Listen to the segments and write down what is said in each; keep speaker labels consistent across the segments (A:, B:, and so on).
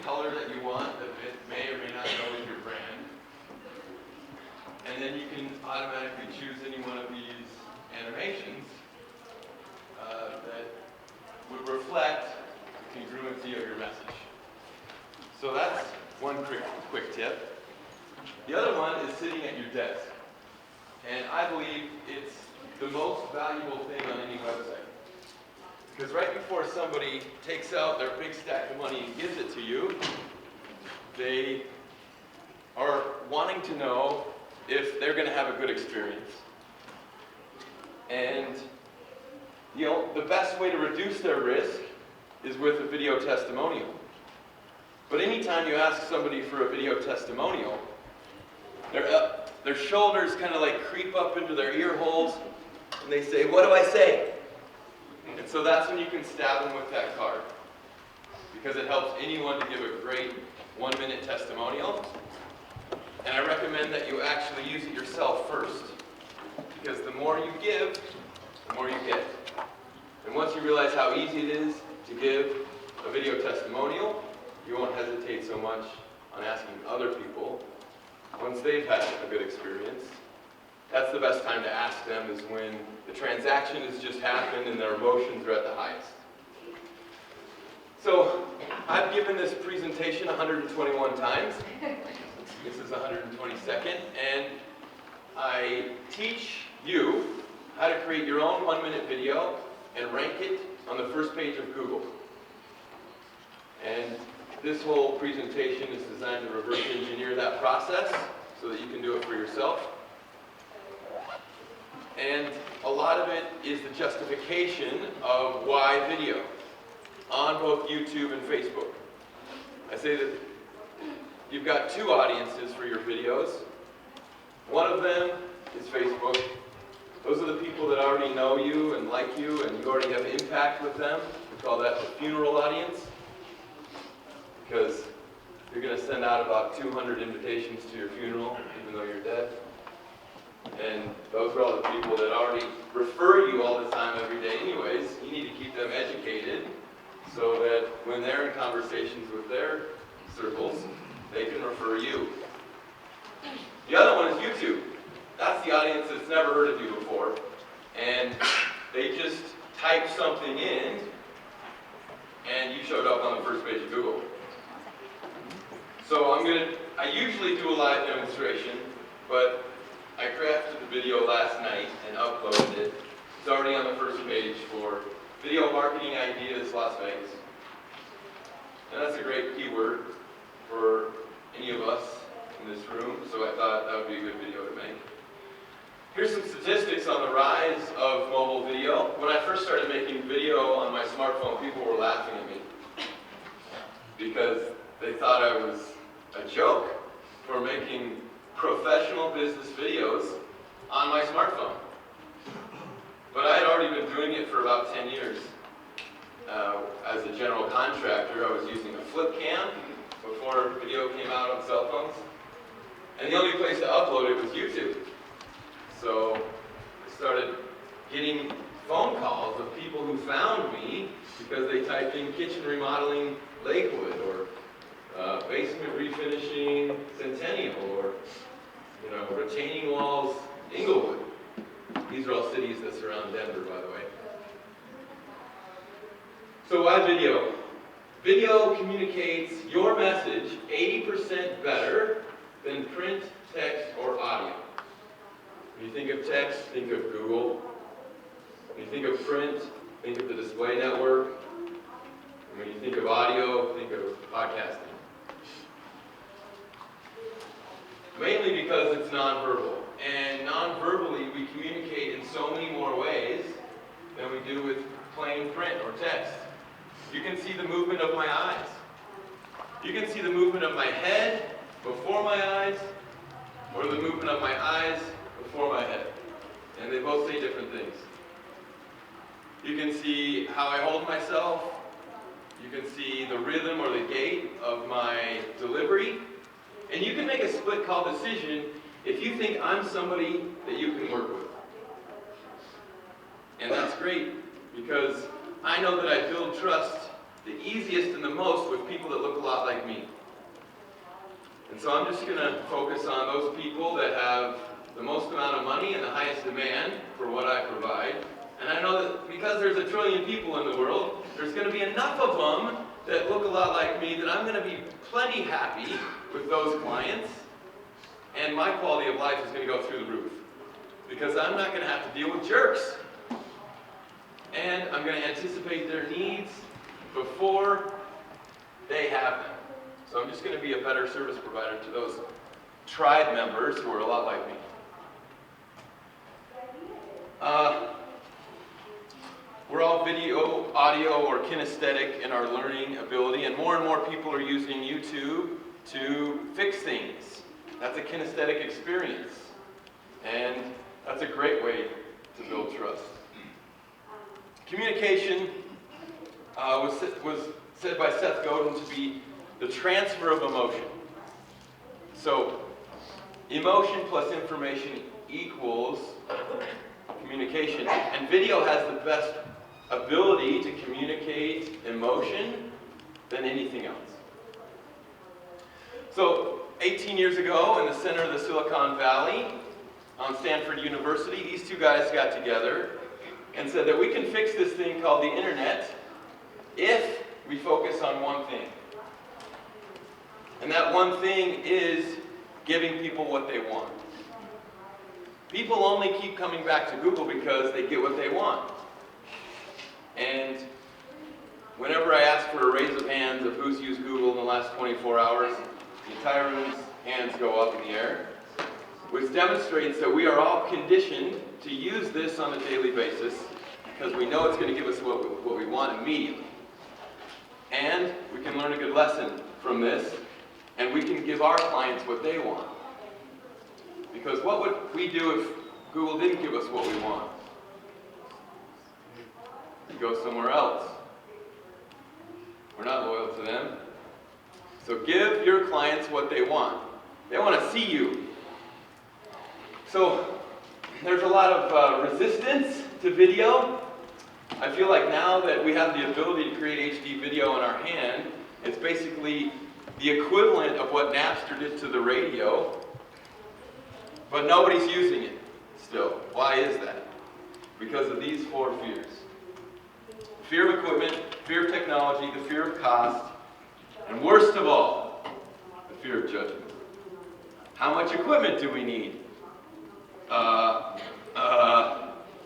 A: color that you want that it may or may not go with your brand. And then you can automatically choose any one of these animations that would reflect the congruency of your message. So that's one quick tip. The other one is sitting at your desk. And I believe it's the most valuable thing on any website. Because right before somebody takes out their big stack of money and gives it to you, they are wanting to know if they're going to have a good experience. And the best way to reduce their risk is with a video testimonial. But anytime you ask somebody for a video testimonial, their shoulders kind of like creep up into their ear holes, and they say, "What do I say?" And so that's when you can stab them with that card, because it helps anyone to give a great 1-minute testimonial. And I recommend that you actually use it yourself first, because the more you give, the more you get. And once you realize how easy it is to give a video testimonial, you won't hesitate so much on asking other people once they've had a good experience. That's the best time to ask them, is when the transaction has just happened and their emotions are at the highest. So I've given this presentation 121 times. This is 122nd, and I teach you how to create your own 1-minute video and rank it on the first page of Google. And this whole presentation is designed to reverse engineer that process so that you can do it for yourself. And a lot of it is the justification of why video on both YouTube and Facebook. I say that you've got two audiences for your videos. One of them is Facebook. Those are the people that already know you and like you, and you already have impact with them. We call that the funeral audience, because you're going to send out about 200 invitations to your funeral, even though you're dead. And those are all the people that already refer you all the time, every day anyways. You need to keep them educated so that when they're in conversations with their circles, they can refer you. The other one is YouTube. That's the audience that's never heard of you before. And they just type something in, and you showed up on the first page of Google. So I usually do a live demonstration, but I crafted the video last night and uploaded it. It's already on the first page for Video Marketing Ideas Las Vegas. And that's a great keyword for any of us in this room, so I thought that would be a good video to make. Here's some statistics on the rise of mobile video. When I first started making video on my smartphone, people were laughing at me because they thought I was a joke for making professional business videos on my smartphone. But I had already been doing it for about 10 years. As a general contractor, I was using a flip cam before video came out on cell phones. And the only place to upload it was YouTube. So I started getting phone calls of people who found me because they typed in kitchen remodeling Lakewood, or basement refinishing Centennial, or retaining walls Inglewood. These are all cities that surround Denver, by the way. So why video? Video communicates your message 80% better than print, text, or audio. When you think of text, think of Google. When you think of print, think of the display network. And when you think of audio, think of podcasting. Mainly because it's nonverbal. And non-verbally, we communicate in so many more ways than we do with plain print or text. You can see the movement of my eyes. You can see the movement of my head before my eyes, or the movement of my eyes before my head. And they both say different things. You can see how I hold myself. You can see the rhythm or the gait of my delivery. And you can make a split call decision if you think I'm somebody that you can work with. And that's great, because I know that I build trust the easiest and the most with people that look a lot like me. And so I'm just going to focus on those people that have the most amount of money and the highest demand for what I provide. And I know that because there's 1 trillion people in the world, there's going to be enough of them that look a lot like me that I'm going to be plenty happy with those clients. And my quality of life is going to go through the roof. Because I'm not going to have to deal with jerks. And I'm going to anticipate their needs before they have them. So I'm just going to be a better service provider to those tribe members who are a lot like me. We're all video, audio, or kinesthetic in our learning ability, and more people are using YouTube to fix things. That's a kinesthetic experience, and that's a great way to build trust. Communication was said by Seth Godin to be the transfer of emotion. So, emotion plus information equals communication. And video has the best ability to communicate emotion than anything else. So, 18 years ago, in the center of the Silicon Valley, on Stanford University, these two guys got together and said that we can fix this thing called the internet if we focus on one thing. And that one thing is giving people what they want. People only keep coming back to Google because they get what they want. And whenever I ask for a raise of hands of who's used Google in the last 24 hours, the entire room's hands go up in the air, which demonstrates that we are all conditioned to use this on a daily basis because we know it's going to give us what we want immediately. And we can learn a good lesson from this, and we can give our clients what they want. Because what would we do if Google didn't give us what we want? We go somewhere else. We're not loyal to them. So give your clients what they want. They want to see you. So there's a lot of resistance to video. I feel like now that we have the ability to create HD video in our hand, it's basically the equivalent of what Napster did to the radio, but nobody's using it still. Why is that? Because of these 4 fears. Fear of equipment, fear of technology, the fear of cost, and worst of all, the fear of judgment. How much equipment do we need?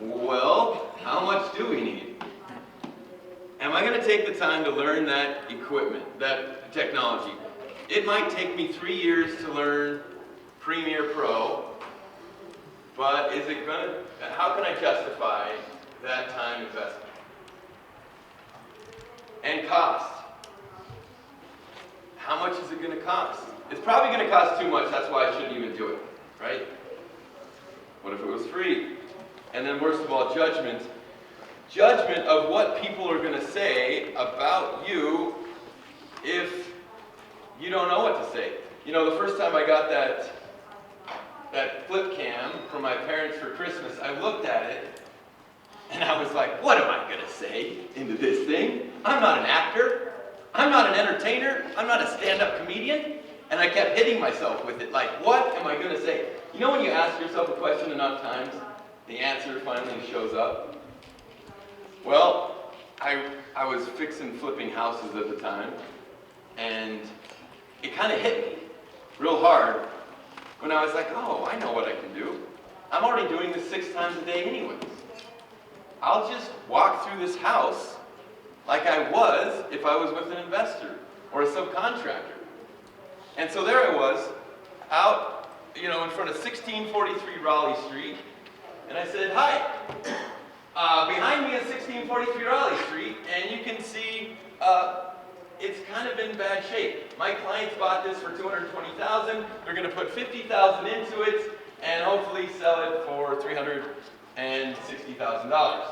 A: Well, how much do we need? Am I going to take the time to learn that equipment, that technology? It might take me 3 years to learn Premiere Pro, but is it going to, how can I justify that time investment? And cost. How much is it going to cost? It's probably going to cost too much, that's why I shouldn't even do it, right? What if it was free? And then worst of all, judgment. Judgment of what people are going to say about you if you don't know what to say. You know, the first time I got that flip cam from my parents for Christmas, I looked at it and I was like, what am I going to say into this thing? I'm not an actor. I'm not an entertainer. I'm not a stand-up comedian. And I kept hitting myself with it, like, what am I going to say? You know when you ask yourself a question enough times, the answer finally shows up? Well, I was flipping houses at the time, and it kind of hit me real hard when I was like, oh, I know what I can do. I'm already doing this 6 times a day anyways. I'll just walk through this house like I was if I was with an investor or a subcontractor. And so there I was, out, in front of 1643 Raleigh Street, and I said, hi. Behind me is 1643 Raleigh Street, and you can see it's kind of in bad shape. My clients bought this for $220,000. They're going to put $50,000 into it, and hopefully sell it for $360,000.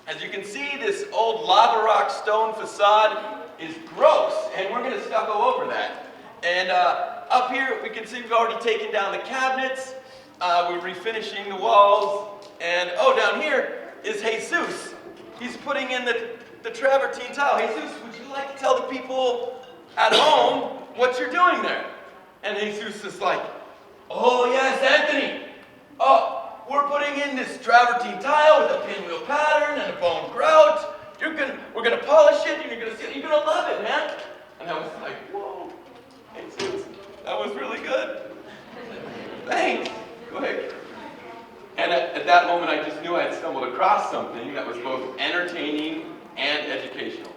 A: As you can see, this old lava rock stone facade is gross, and we're going to stucco over that. And up here, we can see we've already taken down the cabinets. We're refinishing the walls. And, down here is Jesus. He's putting in the travertine tile. Jesus, would you like like to tell the people at home what you're doing there. And Jesus is like, oh yes, Anthony. Oh, we're putting in this travertine tile with a pinwheel pattern and a bone grout. We're gonna polish it, and you're gonna love it, man. And I was like, whoa, Jesus, that was really good. Thanks. Go ahead. And at that moment, I just knew I had stumbled across something that was both entertaining and educational.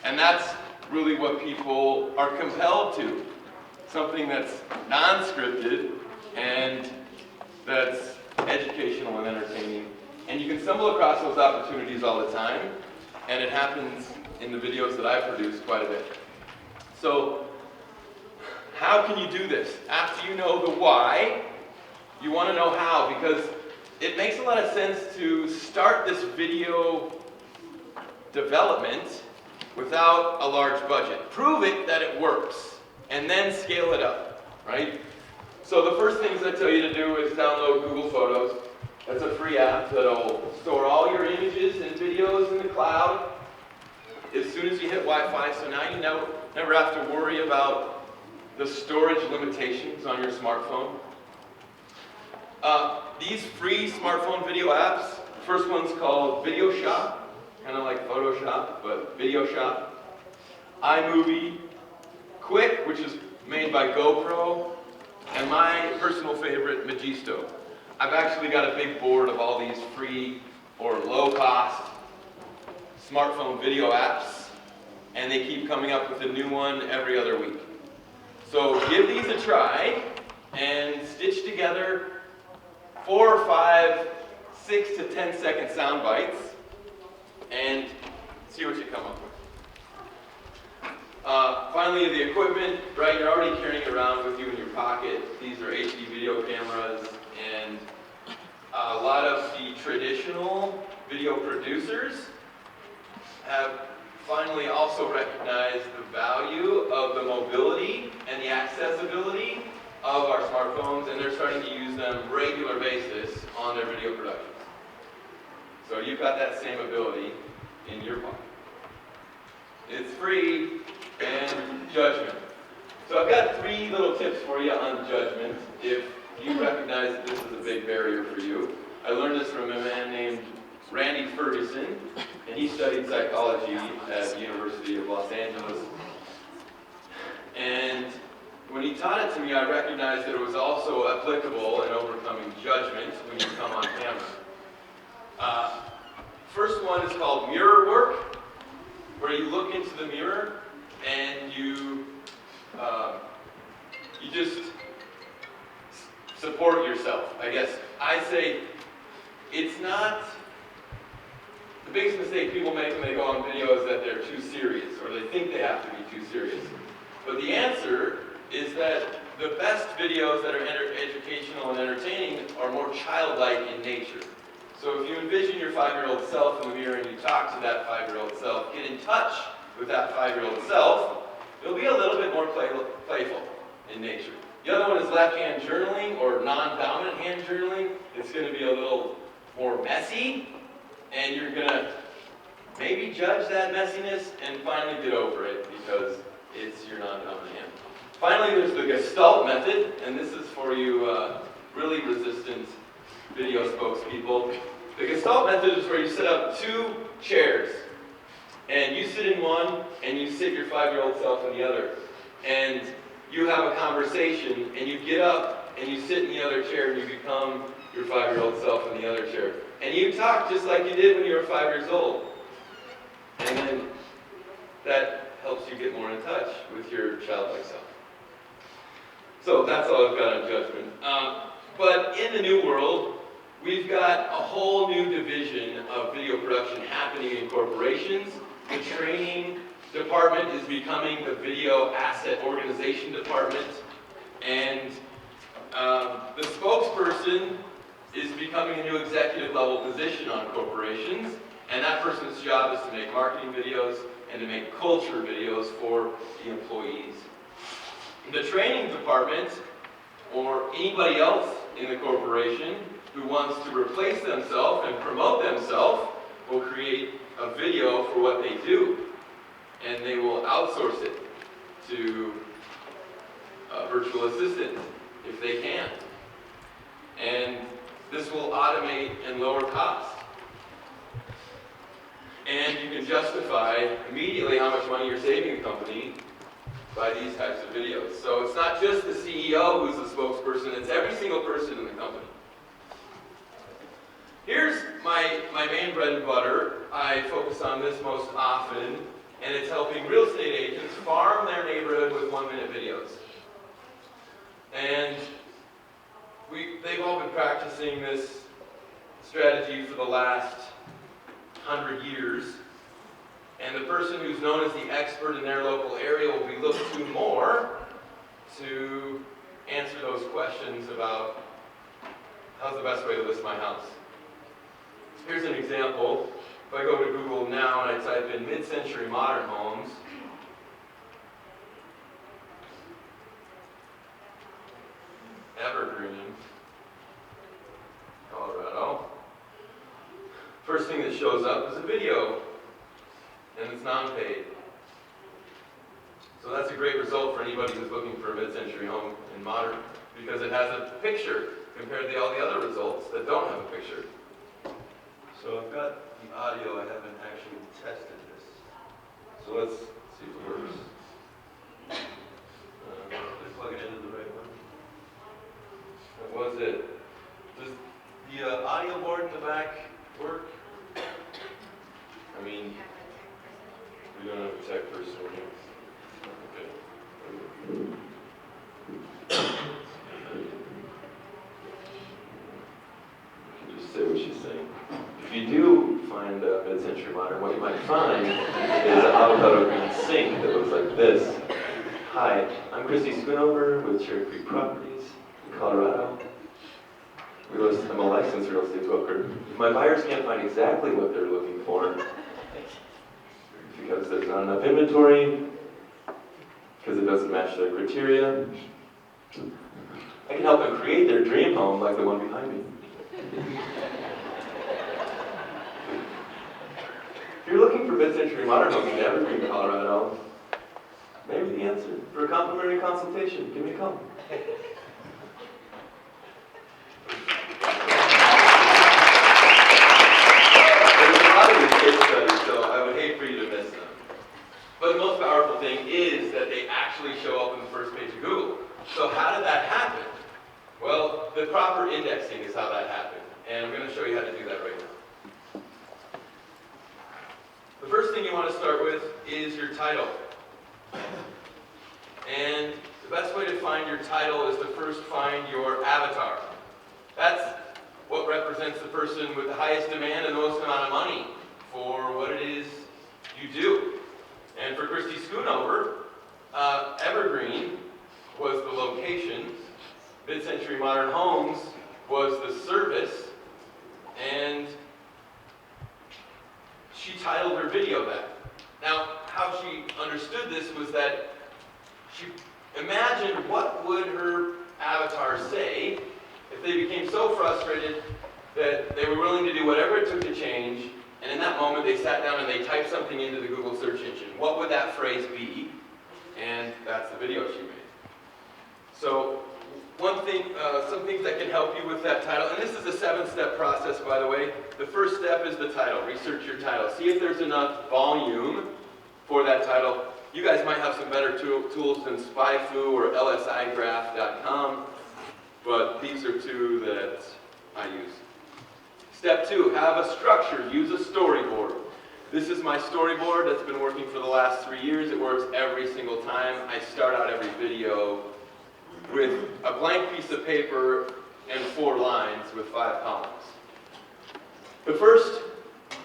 A: And that's really what people are compelled to. Something that's non-scripted and that's educational and entertaining. And you can stumble across those opportunities all the time, and it happens in the videos that I produce quite a bit. So, how can you do this? After you know the why, you want to know how, because it makes a lot of sense to start this video development without a large budget. Prove it that it works, and then scale it up, right? So the first things I tell you to do is download Google Photos. That's a free app that'll store all your images and videos in the cloud as soon as you hit Wi-Fi, so now you never have to worry about the storage limitations on your smartphone. These free smartphone video apps, the first one's called Video Shop, kind of like Photoshop, but Video Shop. iMovie, Quick, which is made by GoPro, and my personal favorite, Magisto. I've actually got a big board of all these free or low-cost smartphone video apps, and they keep coming up with a new one every other week. So give these a try and stitch together 4 or 5, 6 to 10 second sound bites and see what you come up with. Finally, the equipment, right? You're already carrying it around with you in your pocket. These are HD video cameras, and a lot of the traditional video producers have finally also recognized the value of the mobility and the accessibility of our smartphones, and they're starting to use them regular basis on their video productions. So you've got that same ability in your pocket. It's free, and Judgement. So I've got 3 little tips for you on Judgement if you recognize that this is a big barrier for you. I learned this from a man named Randy Ferguson, and he studied psychology at the University of Los Angeles. And when he taught it to me, I recognized that it was also applicable in overcoming judgment when you come on camera. First one is called mirror work, where you look into the mirror and you just support yourself. I guess I say it's not. The biggest mistake people make when they go on video is that they're too serious, or they think they have to be too serious. But the answer is that the best videos that are educational and entertaining are more childlike in nature. So if you envision your 5-year-old self in the mirror and you talk to that 5-year-old self, get in touch with that 5-year-old self, it'll be a little bit more playful in nature. The other one is left-hand journaling or non-dominant hand journaling. It's going to be a little more messy, and you're going to maybe judge that messiness and finally get over it because it's your non-dominant hand. Finally, there's the Gestalt method, and this is for you really resistant video spokespeople. The Gestalt method is where you set up 2 chairs, and you sit in one, and you sit your 5-year-old self in the other. And you have a conversation, and you get up, and you sit in the other chair, and you become your 5-year-old self in the other chair. And you talk just like you did when you were 5 years old. And then that helps you get more in touch with your childlike self. So that's all I've got on Judgement. But in the new world, we've got a whole new division of video production happening in corporations. The training department is becoming the video asset organization department. And the spokesperson is becoming a new executive level position on corporations. And that person's job is to make marketing videos and to make culture videos for the employees. The training department, or anybody else in the corporation who wants to replace themselves and promote themselves, will create a video for what they do. and they will outsource it to a virtual assistant if they can. And this will automate and lower cost. And you can justify immediately how much money you're saving the company by these types of videos. So it's not just the CEO who's the spokesperson, it's every single person in the company. Here's my main bread and butter. I focus on this most often, and it's helping real estate agents farm their neighborhood with 1-minute videos. And they've all been practicing this strategy for the last 100 years. And the person who's known as the expert in their local area will be looked to more to answer those questions about how's the best way to list my house. Here's an example. If I go to Google now and I type in mid-century modern homes, Evergreen, Colorado, first thing that shows up is a video, and it's non-paid. So that's a great result for anybody who's looking for a mid-century home in modern, because it has a picture compared to all the other results that don't have a picture. So I've got the audio, I haven't actually tested this. So let's see if it works. Did I plug it into the right one? What was it? Does the audio board in the back work? I mean, we don't have a tech person here. Okay. You can just say what she's saying. If you do find a mid-century modern, what you might find is an avocado green sink that looks like this. Hi, I'm Christy Schoonover with Cherry Creek Properties in Colorado. I'm a licensed real estate broker. If my buyers can't find exactly what they're looking for, because there's not enough inventory, because it doesn't match their criteria, I can help them create their dream home like the one behind me. If you're looking for mid-century modern homes in Evergreen, Colorado, maybe the answer. For a complimentary consultation, give me a call. There's a lot of these case studies, so I would hate for you to miss them. But the most powerful thing is that they actually show up on the first page of Google. So how did that happen? Well, the proper indexing is how that happened. And I'm going to show you how to do that right now. The first thing you want to start with is your title. And the best way to find your title is to first find your avatar. That's what represents the person with the highest demand and the most amount of money for what it is you do. And for Christy Schoonover, Evergreen was the location, mid-century modern homes was the service, and she titled her video that. Now, how she understood this was that she imagined what would her avatar say if they became so frustrated that they were willing to do whatever it took to change, and in that moment they sat down and they typed something into the Google search engine. What would that phrase be? And that's the video she made. So one thing, some things that can help you with that title, and this is a 7-step process, by the way. The first step is the title. Research your title. See if there's enough volume for that title. You guys might have some better tools than SpyFu or lsigraph.com, but these are two that I use. Step 2, have a structure. Use a storyboard. This is my storyboard that's been working for the last 3 years. It works every single time. I start out every video with a blank piece of paper and 4 lines with 5 columns. The first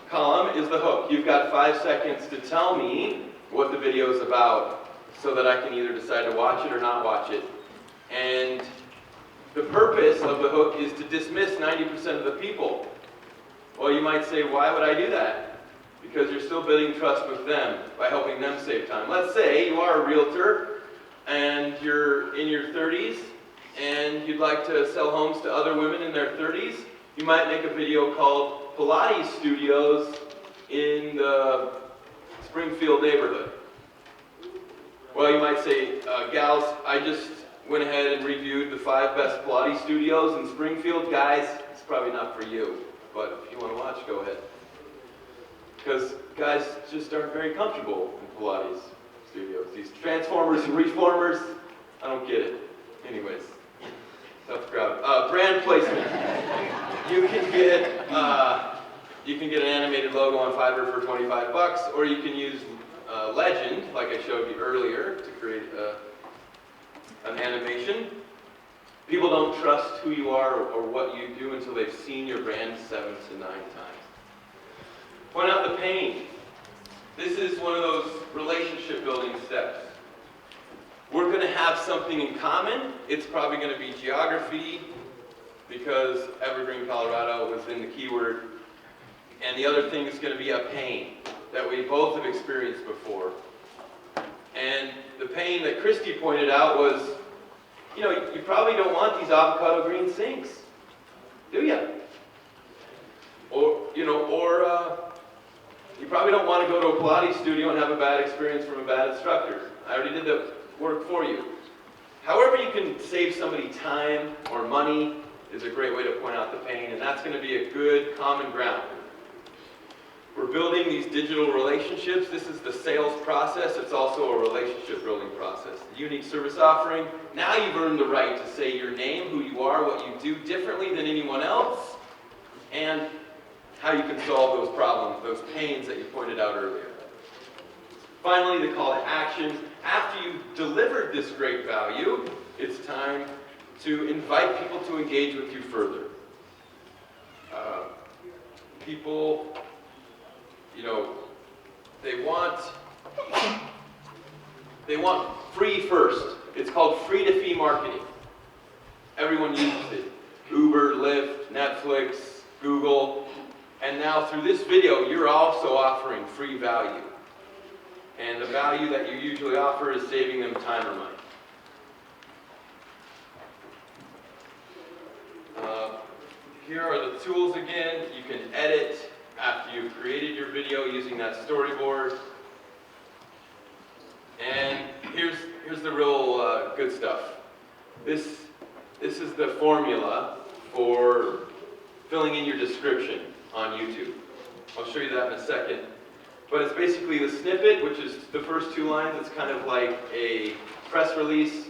A: column is the hook. You've got 5 seconds to tell me what the video is about so that I can either decide to watch it or not watch it. And the purpose of the hook is to dismiss 90% of the people. Well, you might say, why would I do that? Because you're still building trust with them by helping them save time. Let's say you are a realtor and you're in your 30s and you'd like to sell homes to other women in their 30s. You might make a video called Pilates Studios in the Springfield neighborhood. Well, you might say, gals, I just went ahead and reviewed the 5 best Pilates studios in Springfield. Guys, it's probably not for you, but if you want to watch, go ahead. Because guys just aren't very comfortable in Pilates studios. These transformers and reformers, I don't get it. Anyways, tough crowd. Brand placement. You can get an animated logo on Fiverr for 25 bucks, or you can use Legend, like I showed you earlier, to create an animation. People don't trust who you are or what you do until they've seen your brand 7 to 9 times. Point out the pain. This is one of those relationship building steps. We're going to have something in common. It's probably going to be geography, because Evergreen, Colorado was in the keyword. And the other thing is going to be a pain that we both have experienced before. And the pain that Christy pointed out was, you know, you probably don't want these avocado green sinks, do you? Or, you probably don't want to go to a Pilates studio and have a bad experience from a bad instructor. I already did the work for you. However you can save somebody time or money is a great way to point out the pain, and that's going to be a good common ground. We're building these digital relationships. This is the sales process. It's also a relationship building process. The unique service offering. Now you've earned the right to say your name, who you are, what you do differently than anyone else, and how you can solve those problems, those pains that you pointed out earlier. Finally, the call to action. After you've delivered this great value, it's time to invite people to engage with you further. People, they want free first. It's called free-to-fee marketing. Everyone uses it. Uber, Lyft, Netflix, Google. And now through this video, you're also offering free value. And the value that you usually offer is saving them time or money. Here are the tools again. You can edit after you've created your video using that storyboard. And here's the real good stuff. This is the formula for filling in your description on YouTube. I'll show you that in a second. But it's basically the snippet, which is the first 2 lines. It's kind of like a press release.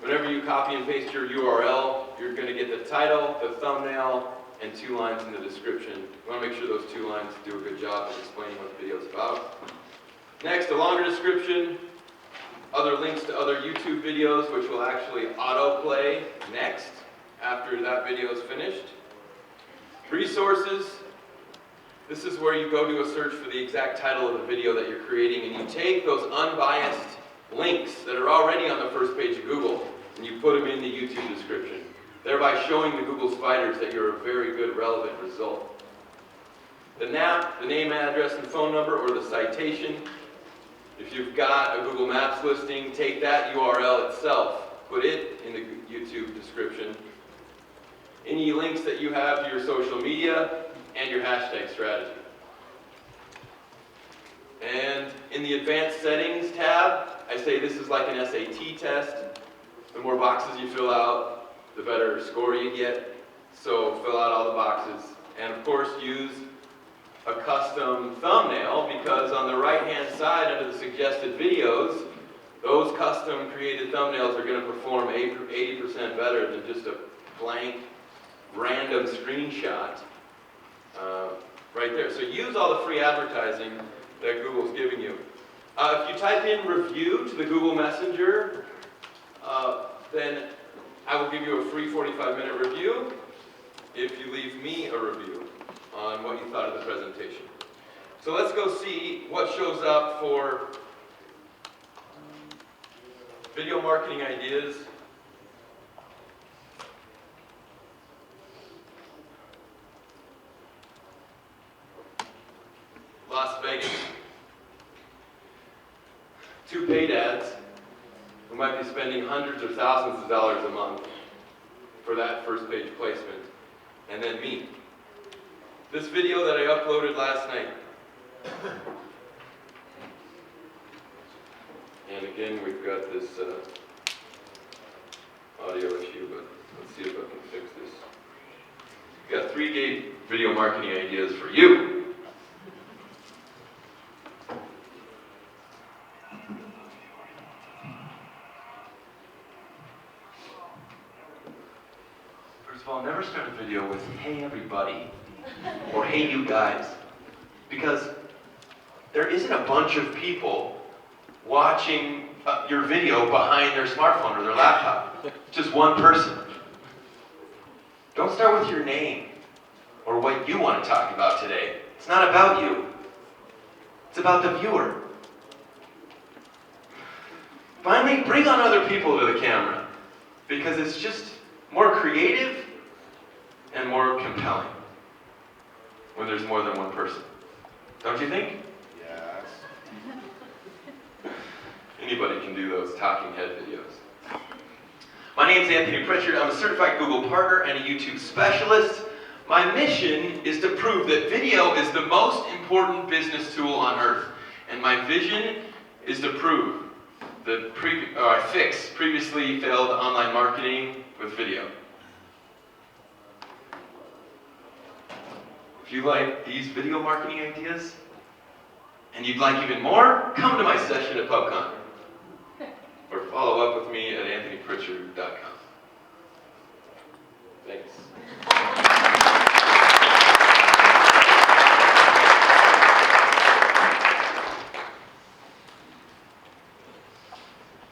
A: Whenever you copy and paste your URL, you're going to get the title, the thumbnail, and 2 lines in the description. You want to make sure those 2 lines do a good job of explaining what the video is about. Next, a longer description, other links to other YouTube videos, which will actually autoplay next after that video is finished. Resources. This is where you go to a search for the exact title of the video that you're creating, and you take those unbiased links that are already on the first page of Google, and you put them in the YouTube description, thereby showing the Google spiders that you're a very good, relevant result. The NAP, the name, address, and phone number, or the citation. If you've got a Google Maps listing, take that URL itself, put it in the YouTube description. Any links that you have to your social media, and your hashtag strategy. And in the advanced settings tab, I say this is like an SAT test. The more boxes you fill out, the better score you get. So fill out all the boxes. And of course use a custom thumbnail, because on the right-hand side under the suggested videos, those custom created thumbnails are going to perform 80% better than just a blank, random screenshot. Right there. So use all the free advertising that Google's giving you. If you type in review to the Google Messenger, then I will give you a free 45-minute review if you leave me a review on what you thought of the presentation. So let's go see what shows up for video marketing ideas. Las Vegas. 2 paid ads who might be spending hundreds of thousands of dollars a month for that first page placement. And then me. This video that I uploaded last night. And again, we've got this audio issue, but let's see if I can fix this. We've got 3 great video marketing ideas for you. First of all, never start a video with, hey everybody, or hey you guys, because there isn't a bunch of people watching your video behind their smartphone or their laptop. Just one person. Don't start with your name or what you want to talk about today. It's not about you. It's about the viewer. Finally, bring on other people to the camera, because it's just more creative and more compelling when there's more than one person. Don't you think?
B: Yes.
A: Anybody can do those talking head videos. My name's Anthony Prichard. I'm a certified Google partner and a YouTube specialist. My mission is to prove that video is the most important business tool on earth. And my vision is to prove that fix previously failed online marketing with video. If you like these video marketing ideas, and you'd like even more, come to my session at Pubcon. Or follow up with me at anthonypritchard.com. Thanks.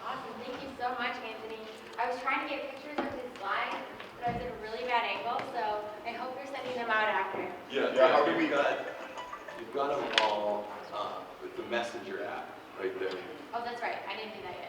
C: Awesome. Thank you so much, Anthony. I was trying to get pictures of his slides, but I was at a really bad angle, so I hope you're sending them out after.
A: Yeah, how do we got? You've got them all with the Messenger app right there.
C: Oh, that's right. I didn't do that yet.